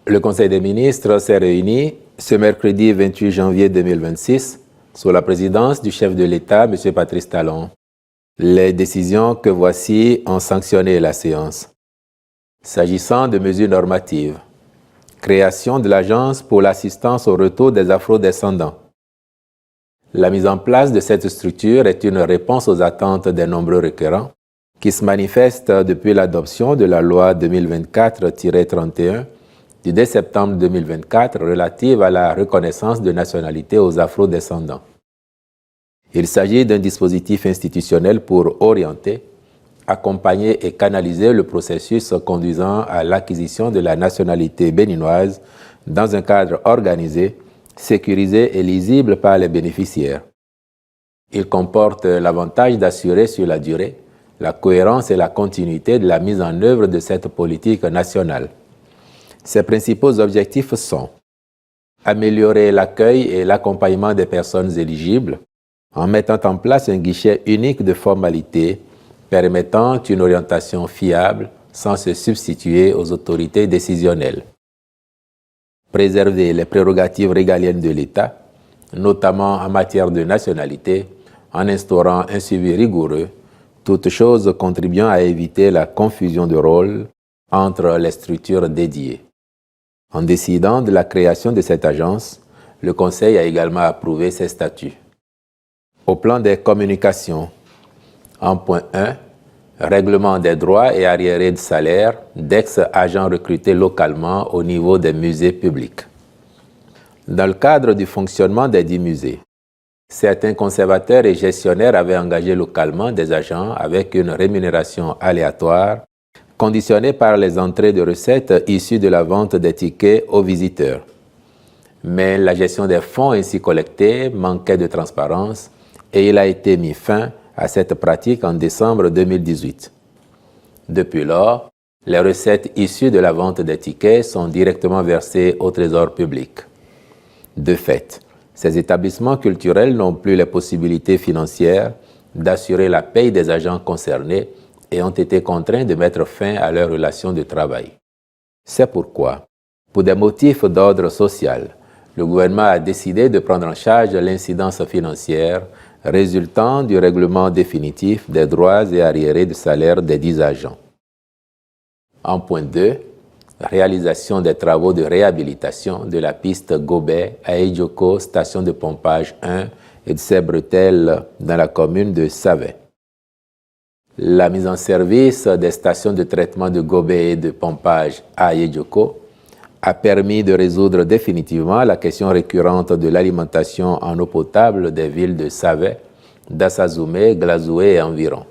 Le Conseil des ministres s'est réuni ce mercredi 28 janvier 2026 sous la présidence du chef de l'État, M. Patrice Talon. Les décisions que voici ont sanctionné la séance. S'agissant de mesures normatives, création de l'Agence pour l'assistance au retour des afro-descendants. La mise en place de cette structure est une réponse aux attentes des nombreux requérants qui se manifestent depuis l'adoption de la loi 2024-31 du 10 septembre 2024 relative à la reconnaissance de nationalité aux afro-descendants. Il s'agit d'un dispositif institutionnel pour orienter, accompagner et canaliser le processus conduisant à l'acquisition de la nationalité béninoise dans un cadre organisé, sécurisé et lisible par les bénéficiaires. Il comporte l'avantage d'assurer sur la durée la cohérence et la continuité de la mise en œuvre de cette politique nationale. Ses principaux objectifs sont améliorer l'accueil et l'accompagnement des personnes éligibles en mettant en place un guichet unique de formalités permettant une orientation fiable sans se substituer aux autorités décisionnelles. Préserver les prérogatives régaliennes de l'État, notamment en matière de nationalité, en instaurant un suivi rigoureux, toutes choses contribuant à éviter la confusion de rôles entre les structures dédiées. En décidant de la création de cette agence, le Conseil a également approuvé ses statuts. Au plan des communications, en point 1, règlement des droits et arriérés de salaire d'ex-agents recrutés localement au niveau des musées publics. Dans le cadre du fonctionnement des 10 musées, certains conservateurs et gestionnaires avaient engagé localement des agents avec une rémunération aléatoire conditionnée par les entrées de recettes issues de la vente des tickets aux visiteurs. Mais la gestion des fonds ainsi collectés manquait de transparence et il a été mis fin à cette pratique en décembre 2018. Depuis lors, les recettes issues de la vente des tickets sont directement versées au Trésor public. De fait, ces établissements culturels n'ont plus les possibilités financières d'assurer la paye des agents concernés et ont été contraints de mettre fin à leurs relations de travail. C'est pourquoi, pour des motifs d'ordre social, le gouvernement a décidé de prendre en charge l'incidence financière résultant du règlement définitif des droits et arriérés de salaire des 10 agents. En point 2, réalisation des travaux de réhabilitation de la piste Gobet à Ejoko, station de pompage 1 et de ses bretelles dans la commune de Savet. La mise en service des stations de traitement de Gobet et de pompage à Ejoko a permis de résoudre définitivement la question récurrente de l'alimentation en eau potable des villes de Savet, d'Assazoumé, Glazoué et environ.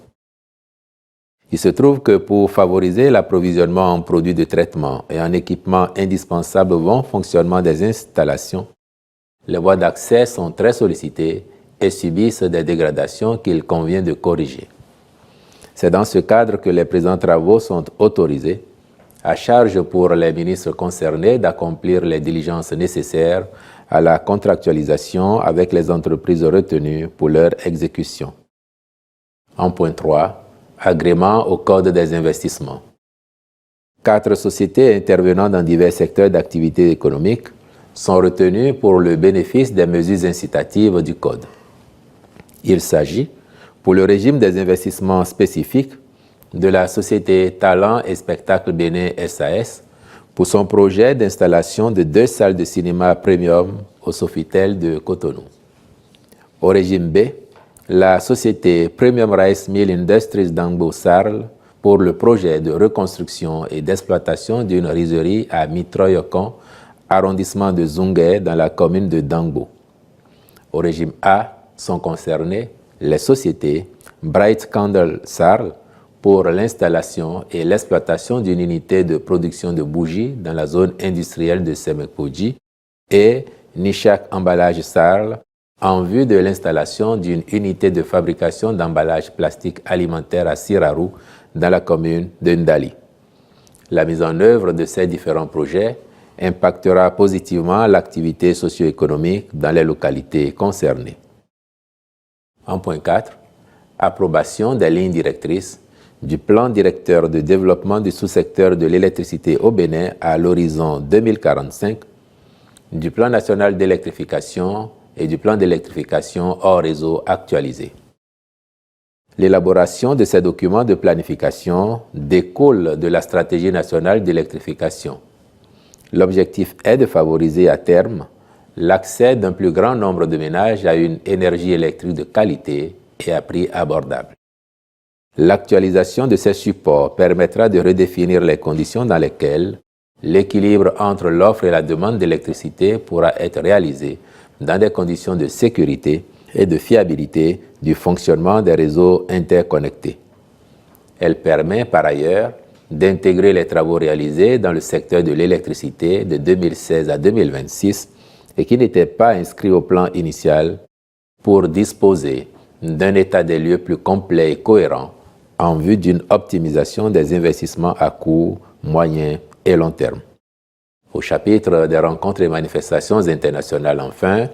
Il se trouve que pour favoriser l'approvisionnement en produits de traitement et en équipements indispensables au bon fonctionnement des installations, les voies d'accès sont très sollicitées et subissent des dégradations qu'il convient de corriger. C'est dans ce cadre que les présents travaux sont autorisés, à charge pour les ministres concernés d'accomplir les diligences nécessaires à la contractualisation avec les entreprises retenues pour leur exécution. En point 3, agrément au Code des investissements. 4 sociétés intervenant dans divers secteurs d'activité économique sont retenues pour le bénéfice des mesures incitatives du Code. Il s'agit, pour le régime des investissements spécifiques, de la société Talent et Spectacle Bénin SAS pour son projet d'installation de 2 salles de cinéma premium au Sofitel de Cotonou. Au régime B, la société Premium Rice Mill Industries d'Angbo Sarl pour le projet de reconstruction et d'exploitation d'une rizerie à Mitroyokon, arrondissement de Zungué dans la commune de Dangbo. Au régime A sont concernées les sociétés Bright Candle Sarl pour l'installation et l'exploitation d'une unité de production de bougies dans la zone industrielle de Semekpoji et Nishak Emballage Sarl en vue de l'installation d'une unité de fabrication d'emballages plastiques alimentaires à Siraru dans la commune de Ndali. La mise en œuvre de ces différents projets impactera positivement l'activité socio-économique dans les localités concernées. En point 4, approbation des lignes directrices du plan directeur de développement du sous-secteur de l'électricité au Bénin à l'horizon 2045, du plan national d'électrification et du plan d'électrification hors réseau actualisé. L'élaboration de ces documents de planification découle de la stratégie nationale d'électrification. L'objectif est de favoriser à terme l'accès d'un plus grand nombre de ménages à une énergie électrique de qualité et à prix abordable. L'actualisation de ces supports permettra de redéfinir les conditions dans lesquelles l'équilibre entre l'offre et la demande d'électricité pourra être réalisé dans des conditions de sécurité et de fiabilité du fonctionnement des réseaux interconnectés. Elle permet par ailleurs d'intégrer les travaux réalisés dans le secteur de l'électricité de 2016 à 2026 et qui n'étaient pas inscrits au plan initial pour disposer d'un état des lieux plus complet et cohérent en vue d'une optimisation des investissements à court, moyen et long terme. Au chapitre des rencontres et manifestations internationales, enfin,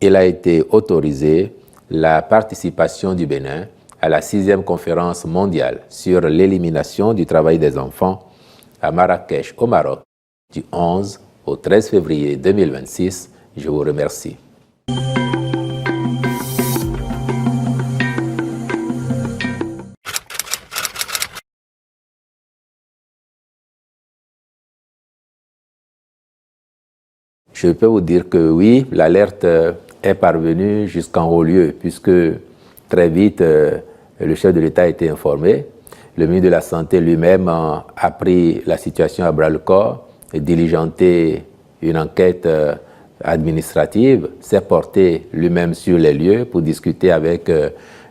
il a été autorisé la participation du Bénin à la 6e conférence mondiale sur l'élimination du travail des enfants à Marrakech au Maroc du 11 au 13 février 2026. Je vous remercie. Je peux vous dire que oui, l'alerte est parvenue jusqu'en haut lieu, puisque très vite, le chef de l'État a été informé. Le ministre de la Santé lui-même a pris la situation à bras-le-corps et diligenté une enquête administrative, s'est porté lui-même sur les lieux pour discuter avec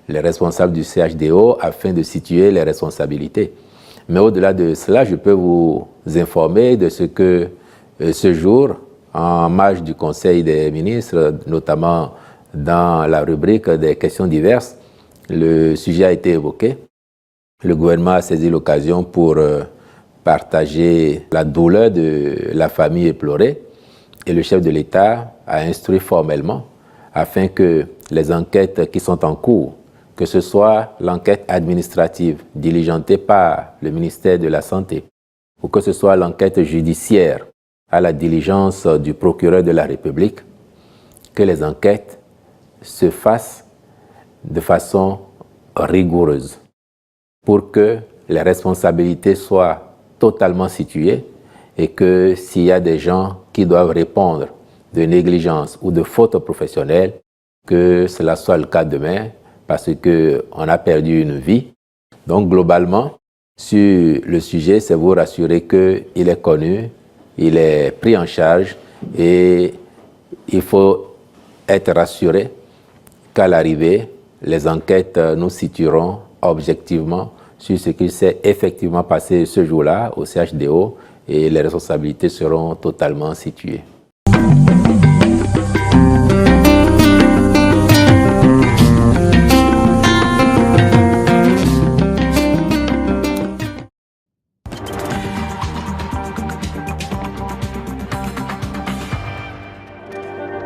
les responsables du CHDO afin de situer les responsabilités. Mais au-delà de cela, je peux vous informer de ce que ce jour, en marge du Conseil des ministres, notamment dans la rubrique des questions diverses, le sujet a été évoqué. Le gouvernement a saisi l'occasion pour partager la douleur de la famille éplorée et le chef de l'État a instruit formellement afin que les enquêtes qui sont en cours, que ce soit l'enquête administrative diligentée par le ministère de la Santé ou que ce soit l'enquête judiciaire à la diligence du procureur de la République, que les enquêtes se fassent de façon rigoureuse pour que les responsabilités soient totalement situées et que s'il y a des gens qui doivent répondre de négligence ou de faute professionnelle, que cela soit le cas demain parce qu'on a perdu une vie. Donc globalement, sur le sujet, c'est vous rassurer qu'il est connu, il est pris en charge et il faut être rassuré qu'à l'arrivée, les enquêtes nous situeront objectivement sur ce qui s'est effectivement passé ce jour-là au CHDO et les responsabilités seront totalement situées.